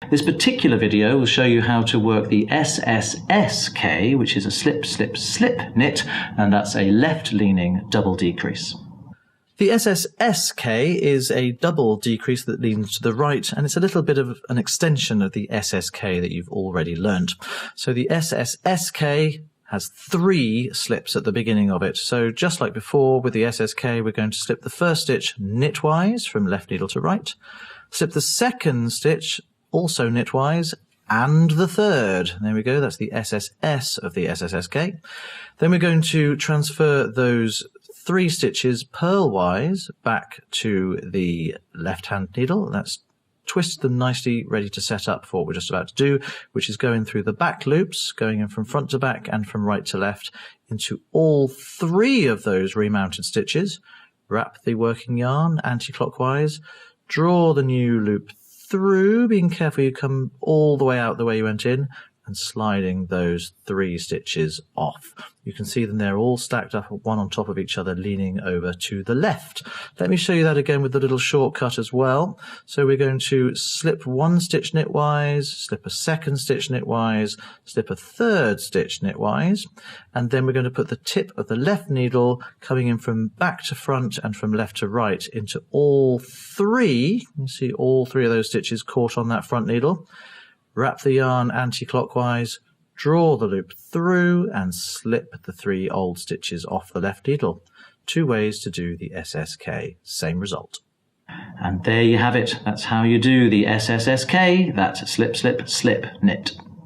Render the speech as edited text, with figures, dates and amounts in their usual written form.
This particular video will show you how to work the SSSK, which is a slip, slip, slip knit, and that's a left-leaning double decrease. The SSSK is a double decrease that leans to the right, and it's a little bit of an extension of the SSK that you've already learnt. So the SSSK has 3 slips at the beginning of it. So just like before with the SSK, we're going to slip the first stitch knitwise from left needle to right, slip the second stitch also knitwise, and the third. There we go, that's the SSS of the SSSK. Then we're going to transfer those 3 stitches purlwise back to the left-hand needle. That's twist them nicely, ready to set up for what we're just about to do, which is going through the back loops, going in from front to back and from right to left into all 3 of those remounted stitches. Wrap the working yarn anti-clockwise, draw the new loop through, being careful you come all the way out the way you went in, and sliding those 3 stitches off. You can see them there all stacked up one on top of each other, leaning over to the left. Let me show you that again with the little shortcut as well. So we're going to slip 1 stitch knitwise, slip a 2nd stitch knitwise, slip a 3rd stitch knitwise, and then we're going to put the tip of the left needle coming in from back to front and from left to right into all 3. You can see all 3 of those stitches caught on that front needle. Wrap the yarn anti-clockwise, draw the loop through and slip the 3 old stitches off the left needle. 2 ways to do the SSK, same result. And there you have it. That's how you do the SSSK, that's slip, slip, slip, knit.